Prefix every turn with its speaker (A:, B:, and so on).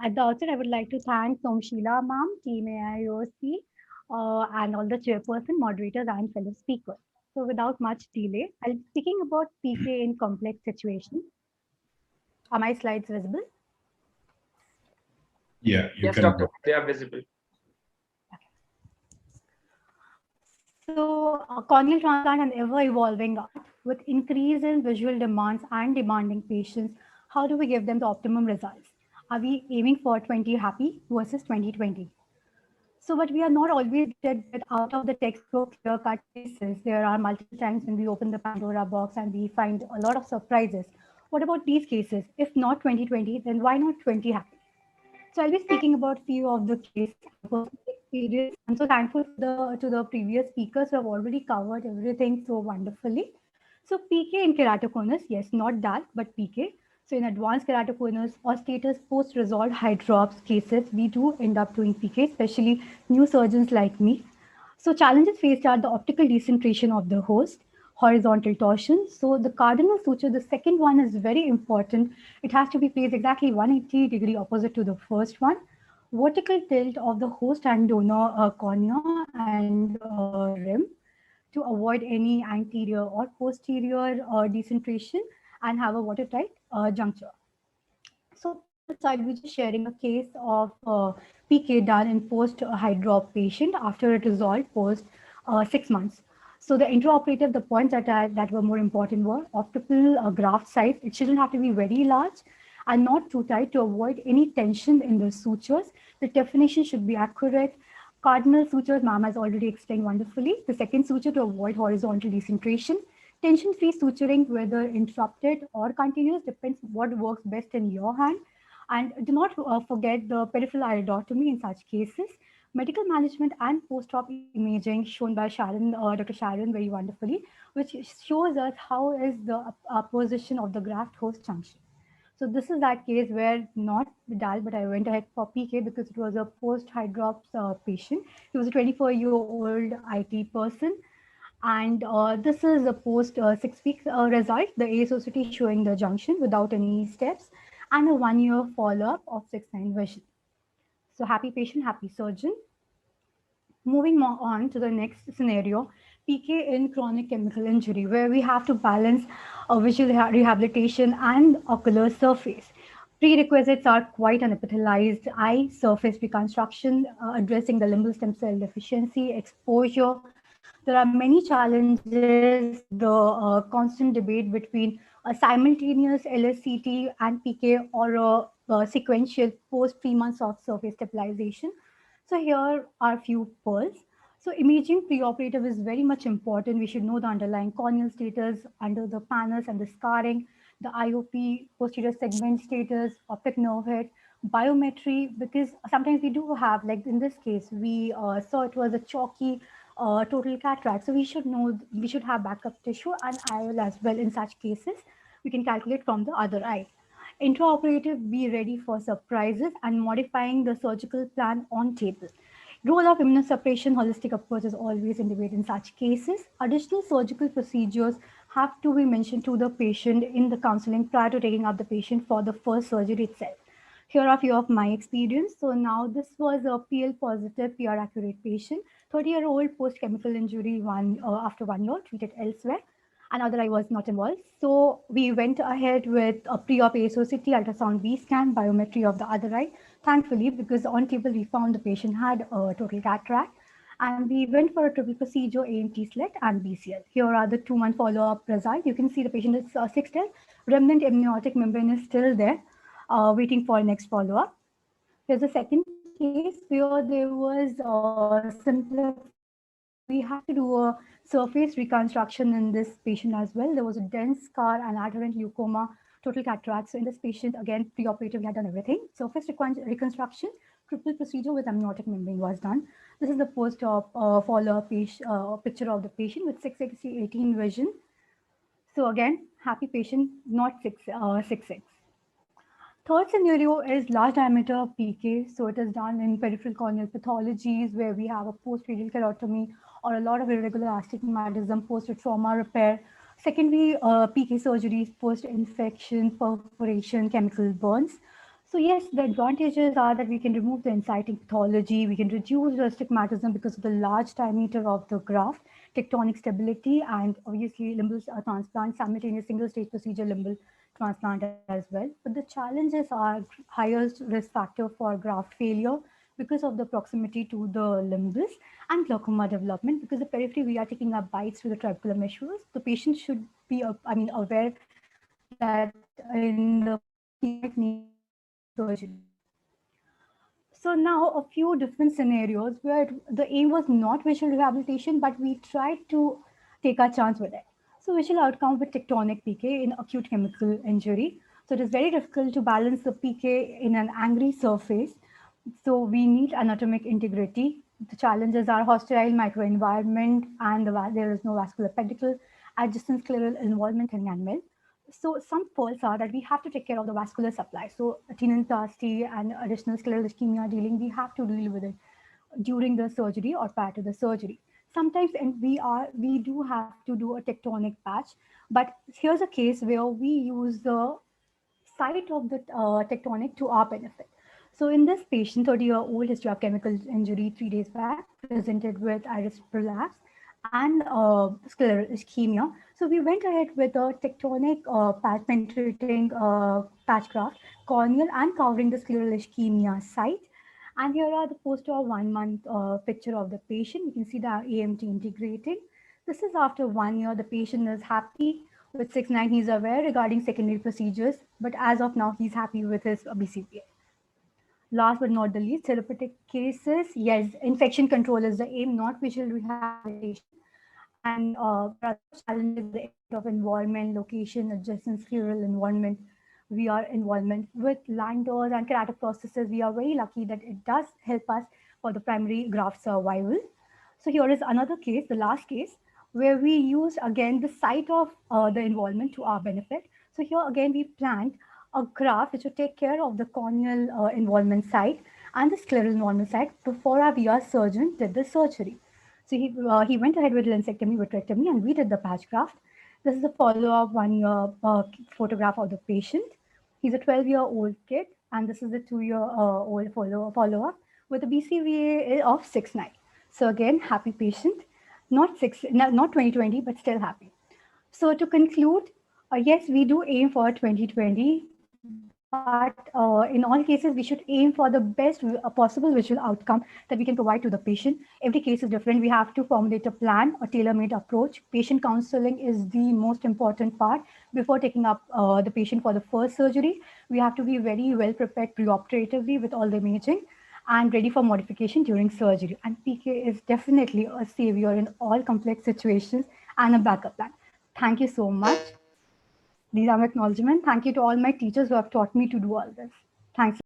A: At the outset, I would like to thank Somshila ma'am, Team AIOC, and all the chairperson, moderators, and fellow speakers. So without much delay, I'll be speaking about PK in complex situations. Are my slides visible?
B: Yeah, you
C: Yes,
B: can
C: doctor,
B: go.
C: they are visible.
A: So, corneal transplant an ever-evolving art with increase in visual demands and demanding patients. How do we give them the optimum results? Are we aiming for 20 happy versus 2020? So, but we are not always get out of the textbook clear-cut cases. There are multiple times when we open the Pandora box and we find a lot of surprises. What about these cases? If not 2020, then why not 20 happy? So I'll be speaking about few of the cases and personal experience. I'm so thankful to the previous speakers who have already covered everything so wonderfully. So PK in keratoconus, yes, not DALK, but PK. So in advanced keratoconus or status post-resolved hydrops cases, we do end up doing PK, especially new surgeons like me. So challenges faced are the optical decentration of the host, horizontal torsion. So the cardinal suture, the second one is very important. It has to be placed exactly 180-degree opposite to the first one. Vertical tilt of the host and donor cornea and rim to avoid any anterior or posterior decentration and have a watertight juncture. So for this, I'll be just sharing a case of PK done in post-hydrop patient after it resolved post 6 months. So the intraoperative, the points that were more important were optical graft size. It shouldn't have to be very large and not too tight to avoid any tension in the sutures. The definition should be accurate. Cardinal sutures, ma'am has already explained wonderfully. The second suture to avoid horizontal decentration. Tension-free suturing, whether interrupted or continuous, depends what works best in your hand. And do not forget the peripheral iridotomy in such cases. Medical management and post-op imaging shown by Sharon, Dr. Sharon very wonderfully, which shows us how is the position of the graft-host junction. So this is that case where not Vidal, but I went ahead for PK because it was a post-hydrops patient. He was a 24-year-old IT person. And this is a post 6 week result, the ASOCT showing the junction without any steps and a 1 year follow-up of 6-9 vision. So happy patient, happy surgeon. Moving on to the next scenario, PK in chronic chemical injury, where we have to balance visual rehabilitation and ocular surface. Prerequisites are quite an epithelialized eye surface reconstruction, addressing the limbal stem cell deficiency, exposure. There are many challenges, the constant debate between a simultaneous LSCT and PK or a sequential post 3 months of surface stabilization. So here are a few pearls. So imaging preoperative is very much important. We should know the underlying corneal status under the panels and the scarring, the IOP, posterior segment status, optic nerve head, biometry, because sometimes we do have, like in this case, we saw it was a chalky total cataract. So we should know, we should have backup tissue and IOL as well in such cases. We can calculate from the other eye. Intraoperative, be ready for surprises and modifying the surgical plan on table. Role of immunosuppression, holistic approach is always in debate in such cases. Additional surgical procedures have to be mentioned to the patient in the counseling prior to taking up the patient for the first surgery itself. Here are a few of my experience. So now this was a PL positive, PR accurate patient, 30-year-old post-chemical injury after 1 year, treated elsewhere. Another eye was not involved. So we went ahead with a pre-op ASOCT, ultrasound B scan, biometry of the other eye. Thankfully, because on table we found the patient had a total cataract. And we went for a triple procedure, AMT slit and BCL. Here are the 2-month follow-up result. You can see the patient is 6-10. Remnant amniotic membrane is still there, waiting for next follow-up. Here's a second case where there was simplification. So we had to do a surface reconstruction in this patient as well. There was a dense scar and adherent leukoma, total cataract. So in this patient, again, preoperative, we had done everything. Surface reconstruction, triple procedure with amniotic membrane was done. This is the post-op follow-up picture of the patient with 6/18 vision. So again, happy patient, not 6/6. Third scenario is large diameter PK. So it is done in peripheral corneal pathologies where we have a post-radial keratomy or a lot of irregular astigmatism, post-trauma repair. Secondly, PK surgeries, post-infection, perforation, chemical burns. So yes, the advantages are that we can remove the inciting pathology, we can reduce the stigmatism because of the large diameter of the graft, tectonic stability, and obviously limbal transplant, simultaneous single-stage procedure limbal transplant as well. But the challenges are highest risk factor for graft failure because of the proximity to the limbus and glaucoma development. Because the periphery, we are taking up bites through the trabecular meshes. The patient should be, aware that in the future he might need surgery. So now a few different scenarios where the aim was not visual rehabilitation, but we tried to take our chance with it. So visual outcome with tectonic PK in acute chemical injury. So it is very difficult to balance the PK in an angry surface. So we need anatomic integrity. The challenges are hostile microenvironment and there is no vascular pedicle, adjacent scleral involvement in enamel. So some faults are that we have to take care of the vascular supply. So tenotomy and additional scleral ischemia dealing, we have to deal with it during the surgery or prior to the surgery. Sometimes, and we do have to do a tectonic patch, but here's a case where we use the site of the tectonic to our benefit. So in this patient, 30-year-old history of chemical injury 3 days back, presented with iris prolapse and scleral ischemia. So we went ahead with a tectonic patch penetrating patch graft, corneal and covering the scleral ischemia site. And here are the post of 1 month picture of the patient. You can see the AMT integrating. This is after 1 year. The patient is happy with 6-9. He's aware regarding secondary procedures, but as of now, he's happy with his BCPA. Last but not the least, therapeutic cases. Yes, infection control is the aim, not visual rehabilitation. And there are other challenges at the end of involvement, location, adjacent scleral involvement. We are involvement with Landau's and keratoprosthesis. We are very lucky that it does help us for the primary graft survival. So here is another case, the last case, where we used again the site of the involvement to our benefit. So here again we planned a graft which would take care of the corneal involvement site and the scleral involvement site before our VR surgeon did the surgery. So he went ahead with lensectomy, vitrectomy, and we did the patch graft. This is a follow-up 1 year photograph of the patient. He's a 12-year-old kid, and this is a 2-year-old follow-up with a BCVA of 6.9. So again, happy patient, not 2020, but still happy. So to conclude, yes, we do aim for 2020, but in all cases, we should aim for the best possible visual outcome that we can provide to the patient. Every case is different. We have to formulate a plan, a tailor-made approach. Patient counseling is the most important part. Before taking up the patient for the first surgery, we have to be very well prepared preoperatively with all the imaging and ready for modification during surgery. And PK is definitely a savior in all complex situations and a backup plan. Thank you so much. These are my acknowledgements. Thank you to all my teachers who have taught me to do all this. Thanks.